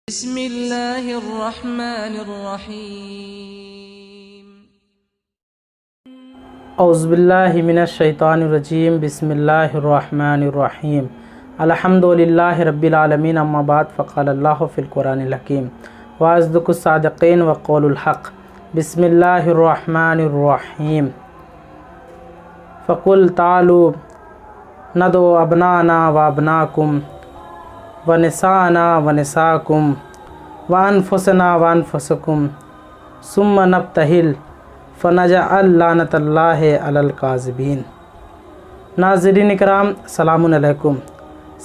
بسم اللہ الرحمن الرحیم اعوذ باللہ من الشیطان الرجیم بسم اللہ الرحمن الرحیم الحمدللہ رب العالمین اما بعد فقال اللہ فی القرآن الحکیم واصدق الصادقین وقول الحق بسم اللہ الرحمن الرحیم فقل تعالوا ندعو ابناءنا وابناکم ونساءنا ونساءکم وانفسنا وانفسکم ثم نبتہل فنجعل لعنت اللہ علی الکاذبین۔ ناظرین اکرام السلام علیکم۔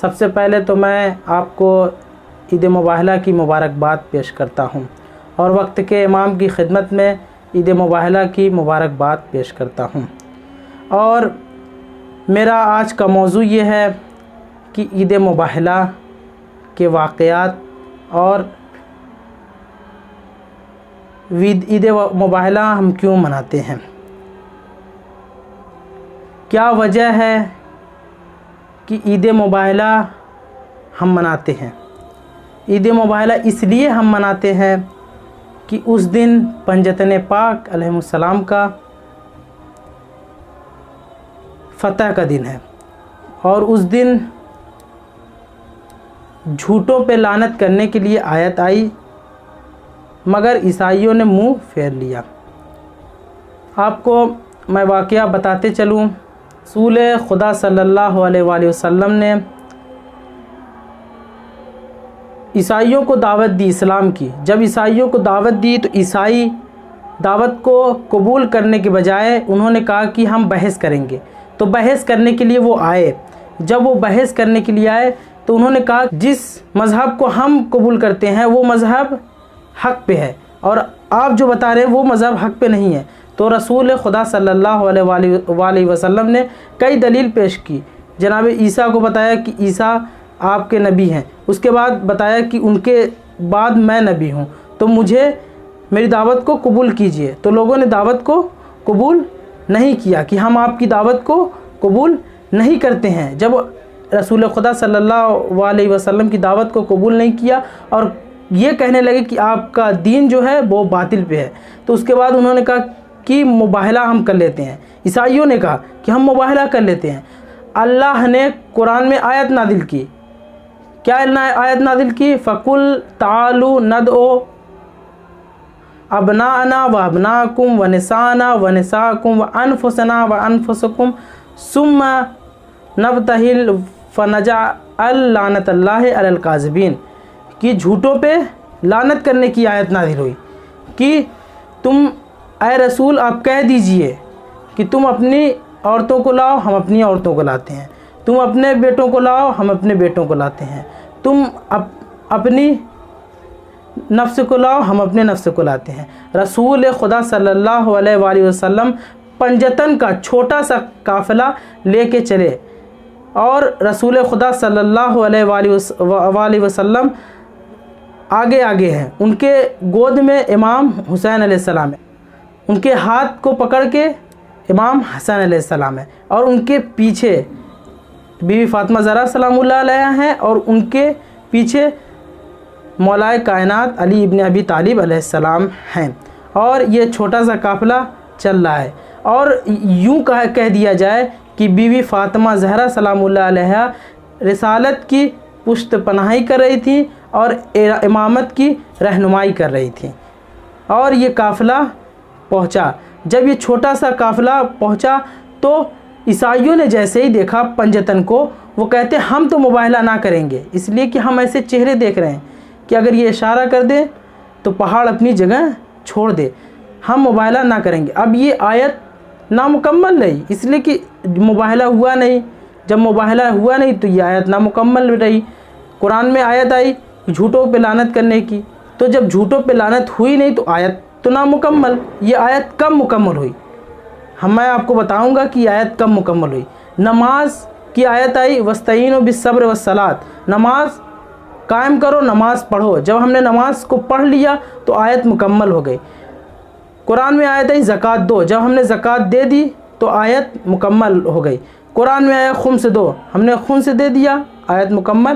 سب سے پہلے تو میں آپ کو عید مباہلہ کی مبارکباد پیش کرتا ہوں اور وقت کے امام کی خدمت میں عید مباہلہ کی مبارکباد پیش کرتا ہوں، اور میرا آج کا موضوع یہ ہے کہ عید مباہلہ کے واقعات اور عید مباہلہ ہم کیوں مناتے ہیں، کیا وجہ ہے کہ عید مباہلہ ہم مناتے ہیں۔ عید مباہلہ اس لیے ہم مناتے ہیں کہ اس دن پنجتن پاک علیہ السلام کا فتح کا دن ہے، اور اس دن جھوٹوں پہ لعنت کرنے کے لیے آیت آئی، مگر عیسائیوں نے منہ پھیر لیا۔ آپ کو میں واقعہ بتاتے چلوں، رسول خدا صلی اللہ علیہ وآلہ وسلم نے عیسائیوں کو دعوت دی اسلام کی۔ جب عیسائیوں کو دعوت دی تو عیسائی دعوت کو قبول کرنے کے بجائے انہوں نے کہا کہ ہم بحث کریں گے، تو بحث کرنے کے لیے وہ آئے۔ جب وہ بحث کرنے کے لیے آئے تو انہوں نے کہا جس مذہب کو ہم قبول کرتے ہیں وہ مذہب حق پہ ہے، اور آپ جو بتا رہے ہیں وہ مذہب حق پہ نہیں ہے۔ تو رسول خدا صلی اللہ علیہ وآلہ وسلم نے کئی دلیل پیش کی، جناب عیسیٰ کو بتایا کہ عیسیٰ آپ کے نبی ہیں، اس کے بعد بتایا کہ ان کے بعد میں نبی ہوں، تو مجھے میری دعوت کو قبول کیجئے۔ تو لوگوں نے دعوت کو قبول نہیں کیا کہ ہم آپ کی دعوت کو قبول نہیں کرتے ہیں۔ جب رسول خدا صلی اللہ علیہ وسلم کی دعوت کو قبول نہیں کیا اور یہ کہنے لگے کہ آپ کا دین جو ہے وہ باطل پہ ہے، تو اس کے بعد انہوں نے کہا کہ مباہلہ ہم کر لیتے ہیں۔ عیسائیوں نے کہا کہ ہم مباہلہ کر لیتے ہیں۔ اللہ نے قرآن میں آیت نازل کی، کیا آیت نازل کی؟ فَقُلْ تَعَالُوا نَدْعُوا أَبْنَاءَنَا وَأَبْنَاءَكُمْ وَنِسَاءَنَا وَنِسَاءَكُمْ وَأَنفُسَنَا وَأَنفُسَكُمْ ثُمَّ نَبْتَہِلْ فَنَجْعَلْ لَعْنَتَ اللَّهِ عَلَى الْكَاذِبِينَ، کہ جھوٹوں پہ لعنت کرنے کی آیت نازل ہوئی کہ تم اے رسول آپ کہہ دیجئے کہ تم اپنی عورتوں کو لاؤ، ہم اپنی عورتوں کو لاتے ہیں، تم اپنے بیٹوں کو لاؤ، ہم اپنے بیٹوں کو لاتے ہیں، تم اپنی نفس کو لاؤ، ہم اپنے نفس کو لاتے ہیں۔ رسول خدا صلی اللہ علیہ وآلہ وسلم پنجتن کا چھوٹا سا قافلہ لے کے چلے، اور رسول خدا صلی اللہ علیہ وآلہ وسلم آگے آگے ہیں، ان کے گود میں امام حسین علیہ السلام ہے، ان کے ہاتھ کو پکڑ کے امام حسن علیہ السلام ہے، اور ان کے پیچھے بی بی فاطمہ زہرا سلام اللہ علیہ ہیں، اور ان کے پیچھے مولائے کائنات علی ابن ابی طالب علیہ السلام ہیں، اور یہ چھوٹا سا قافلہ چل رہا ہے۔ اور یوں کہہ دیا جائے کہ بی بی فاطمہ زہرا سلام اللہ علیہ رسالت کی پشت پناہی کر رہی تھی اور امامت کی رہنمائی کر رہی تھی، اور یہ قافلہ پہنچا۔ جب یہ چھوٹا سا قافلہ پہنچا تو عیسائیوں نے جیسے ہی دیکھا پنجتن کو، وہ کہتے ہم تو مباہلہ نہ کریں گے، اس لیے کہ ہم ایسے چہرے دیکھ رہے ہیں کہ اگر یہ اشارہ کر دے تو پہاڑ اپنی جگہ چھوڑ دے، ہم مباہلہ نہ کریں گے۔ اب یہ آیت نامکمل رہی، اس لیے کہ مباہلہ ہوا نہیں، جب مباہلہ ہوا نہیں تو یہ آیت نامکمل رہی۔ قرآن میں آیت آئی جھوٹوں پہ لعنت کرنے کی، تو جب جھوٹوں پہ لعنت ہوئی نہیں تو آیت تو نامکمل، یہ آیت کب مکمل ہوئی؟ میں آپ کو بتاؤں گا کہ یہ آیت کب مکمل ہوئی۔ نماز کی آیت آئی وَاسْتَعِینُوا بِالصَّبْرِ وَالصَّلَاةِ، نماز قائم کرو، نماز پڑھو۔ جب ہم نے نماز کو پڑھ لیا تو آیت مکمل ہو گئی۔ قرآن میں آیت آئی زکوٰۃ دو، جب ہم نے زکوٰۃ دے دی تو آیت مکمل ہو گئی۔ قرآن میں آیا خمس دو، ہم نے خمس دے دیا، آیت مکمل۔